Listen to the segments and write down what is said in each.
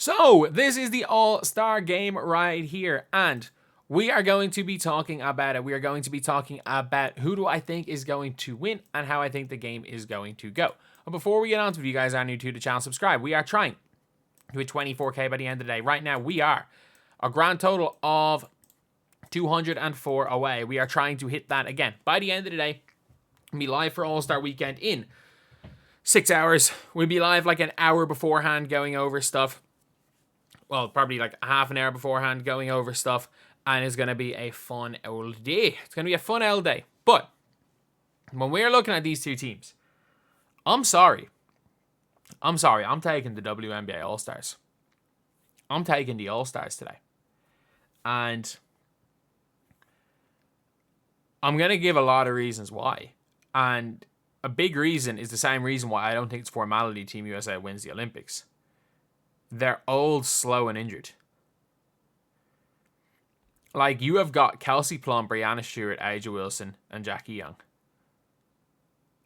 So, this is the All-Star game right here, and we are going to be talking about it. We are going to be talking about who do I think is going to win and how I think the game is going to go. But before we get on to it, if you guys are new to the channel, subscribe. We are trying to hit 24K by the end of the day. Right now, we are a grand total of 204 away. We are trying to hit that again by the end of the day. We'll be live for All-Star Weekend in 6 hours. We'll be live like an hour beforehand going over stuff. Well, probably like a half an hour beforehand going over stuff. And it's going to be a fun old day. It's going to be a fun old day. But when we're looking at these two teams, I'm sorry. I'm taking the WNBA All-Stars. I'm taking the All-Stars today. And I'm going to give a lot of reasons why. And a big reason is the same reason why I don't think it's formality Team USA wins the Olympics. They're old, slow, and injured. Like, you have got Kelsey Plum, Breanna Steward, A'ja Wilson, and Jackie Young.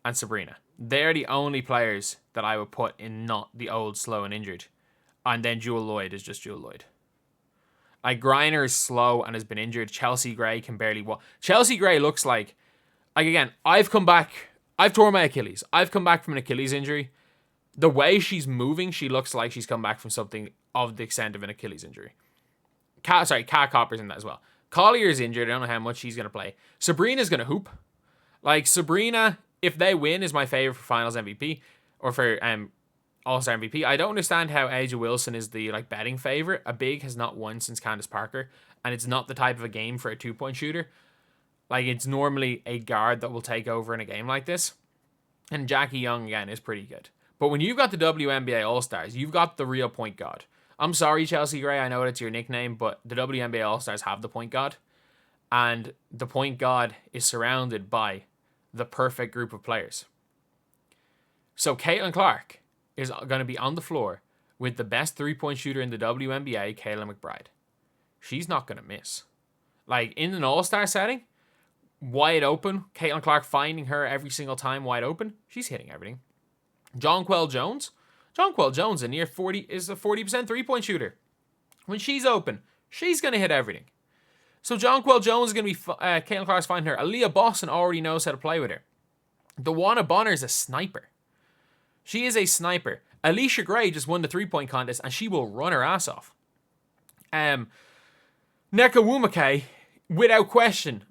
And Breanna. They're the only players that I would put in not the old, slow, and injured. And then Jewel Lloyd is just Jewel Lloyd. Like, Griner is slow and has been injured. Chelsea Gray can barely walk. Chelsea Gray looks like again, I've torn my Achilles. I've come back from an Achilles injury. The way she's moving, she looks like she's come back from something of the extent of an Achilles injury. Kat Copper's in that as well. Collier's injured. I don't know how much she's going to play. Sabrina's going to hoop. Like, Sabrina, if they win, is my favorite for Finals MVP. Or for All-Star MVP. I don't understand how A'ja Wilson is the betting favorite. A big has not won since Candace Parker. And it's not the type of a game for a two-point shooter. Like, it's normally a guard that will take over in a game like this. And Jackie Young, again, is pretty good. But when you've got the WNBA All-Stars, you've got the real point guard. I'm sorry, Chelsea Gray, I know that's your nickname, but the WNBA All-Stars have the point guard. And the point guard is surrounded by the perfect group of players. So Caitlin Clark is going to be on the floor with the best three-point shooter in the WNBA, Kayla McBride. She's not going to miss. Like, in an All-Star setting, wide open, Caitlin Clark finding her every single time wide open, she's hitting everything. Jonquel Jones is a 40% three-point shooter. When she's open, she's going to hit everything. So Jonquel Jones is going to be, Caitlin Clark's finding her. Aaliyah Boston already knows how to play with her. Dawana Bonner is a sniper. She is a sniper. Alicia Gray just won the three-point contest, and she will run her ass off. Nneka Nwumeke, without question,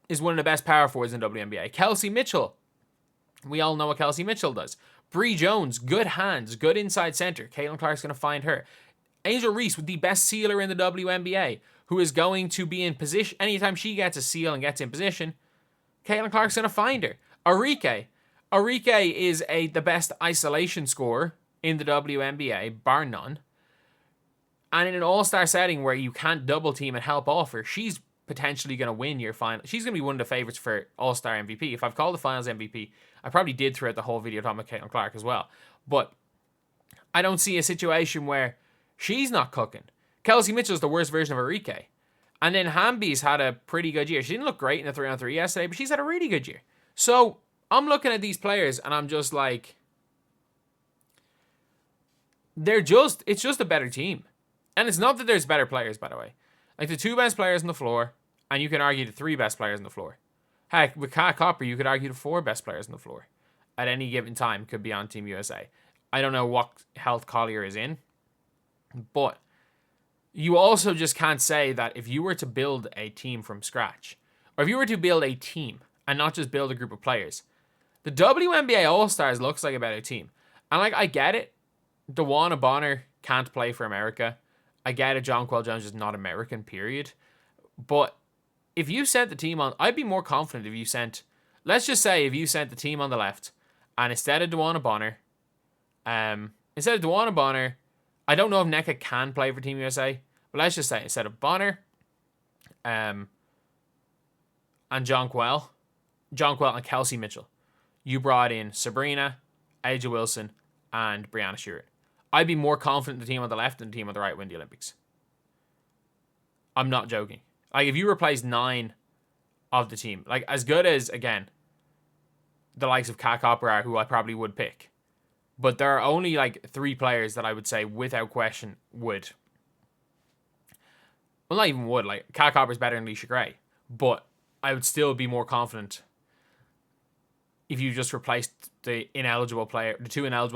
is one of the best power forwards in WNBA. Kelsey Mitchell. We all know what Kelsey Mitchell does. Bree Jones, good hands, good inside center. Caitlin Clark's going to find her. Angel Reese with the best sealer in the WNBA, who is going to be in position. Anytime she gets a seal and gets in position, Caitlin Clark's going to find her. Arike is the best isolation scorer in the WNBA, bar none. And in an all-star setting where you can't double team and help off her, she's potentially going to win your final. She's going to be one of the favorites for All-Star MVP. If I've called the Finals MVP, I probably did throughout the whole video talking about Caitlin Clark as well. But I don't see a situation where she's not cooking. Kelsey Mitchell's the worst version of Arike. And then Hamby's had a pretty good year. She didn't look great in the 3-on-3 yesterday, but she's had a really good year. So I'm looking at these players and I'm just like, it's just a better team. And it's not that there's better players, by the way. Like, the two best players on the floor, and you can argue the three best players on the floor. Heck, with Kat Copper, you could argue the four best players on the floor at any given time could be on Team USA. I don't know what health Collier is in, but you also just can't say that if you were to build a team from scratch, or if you were to build a team and not just build a group of players, the WNBA All-Stars looks like a better team. And, like, I get it. Dawana Bonner can't play for America. I get it, Jonquel Jones is not American, period. But if you sent the team on, I'd be more confident if you sent, let's just say if you sent the team on the left, and instead of Dawana Bonner, I don't know if Nneka can play for Team USA, but let's just say instead of Bonner, and Jonquel and Kelsey Mitchell, you brought in Breanna, A'ja Wilson, and Breanna Steward. I'd be more confident the team on the left than the team on the right win the Olympics. I'm not joking. Like, if you replace 9 of the team, like, as good as, again, the likes of Kat Copper are, who I probably would pick, But there are only like 3 players that I would say without question would. Well, not even would. Like, Kat Copper's better than Leisha Gray. But I would still be more confident if you just replaced the 2 ineligible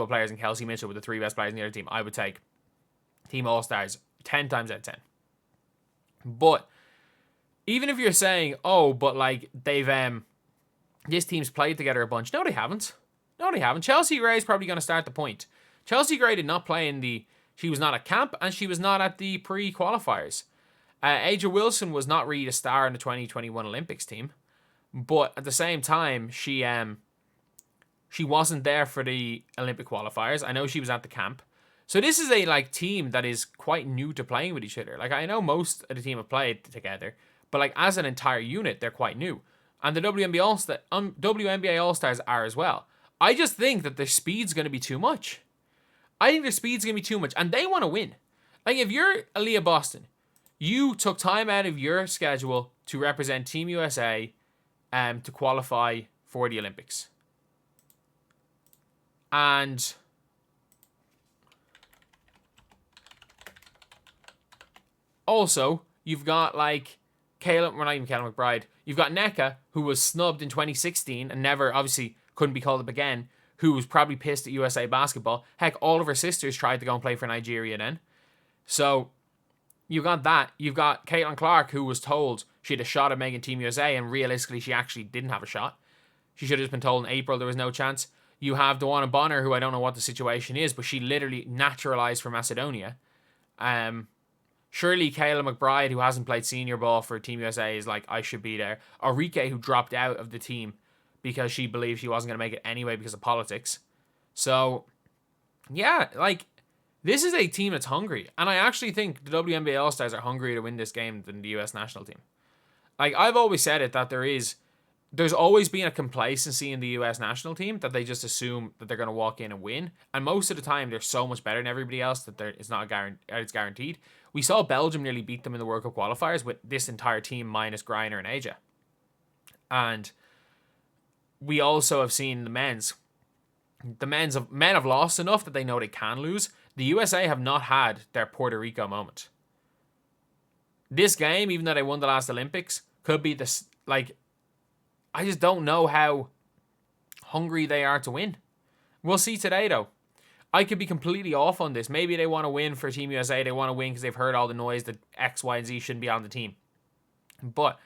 players in Kelsey Mitchell with the 3 best players in the other team. I would take Team All-Stars 10 times out of 10. But even if you're saying, oh, but like they've this team's played together a bunch. No, they haven't. Chelsea Gray is probably going to start the point. Chelsea Gray did not play she was not at camp and she was not at the pre-qualifiers. Aja Wilson was not really a star in the 2021 Olympics team. But at the same time, she wasn't there for the Olympic qualifiers. I know she was at the camp. So this is a like team that is quite new to playing with each other. Like, I know most of the team have played together, but like as an entire unit, they're quite new. And the WNBA All-Stars are as well. I just think that their speed's going to be too much. And they want to win. Like, if you're Aaliyah Boston, you took time out of your schedule to represent Team USA to qualify for the Olympics. And also, you've got like not even Kayla McBride. You've got Nneka, who was snubbed in 2016 and never, obviously, couldn't be called up again, who was probably pissed at USA Basketball. Heck, all of her sisters tried to go and play for Nigeria then. So, you've got that. You've got Caitlin Clark, who was told she had a shot at making Team USA, and realistically, she actually didn't have a shot. She should have just been told in April there was no chance. You have Dawana Bonner, who I don't know what the situation is, but she literally naturalized for Macedonia. Surely Kayla McBride, who hasn't played senior ball for Team USA, is like, I should be there. Arike, who dropped out of the team because she believed she wasn't going to make it anyway because of politics. So, yeah, like, this is a team that's hungry. And I actually think the WNBA All-Stars are hungrier to win this game than the US national team. Like, I've always said it, that there's always been a complacency in the US national team that they just assume that they're going to walk in and win. And most of the time, they're so much better than everybody else that it's guaranteed. We saw Belgium nearly beat them in the World Cup qualifiers with this entire team minus Greiner and Aja. And we also have seen the men have lost enough that they know they can lose. The USA have not had their Puerto Rico moment. This game, even though they won the last Olympics, could be this, like, I just don't know how hungry they are to win. We'll see today, though. I could be completely off on this. Maybe they want to win for Team USA. They want to win because they've heard all the noise that X, Y, and Z shouldn't be on the team. But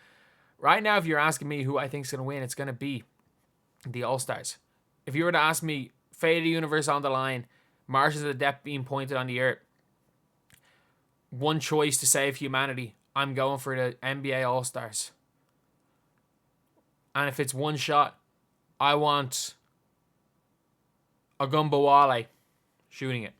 right now, if you're asking me who I think is going to win, it's going to be the All-Stars. If you were to ask me, fate of the universe on the line, marches of the depth being pointed on the earth, one choice to save humanity, I'm going for the NBA All-Stars. And if it's one shot, I want Agumbawale shooting it.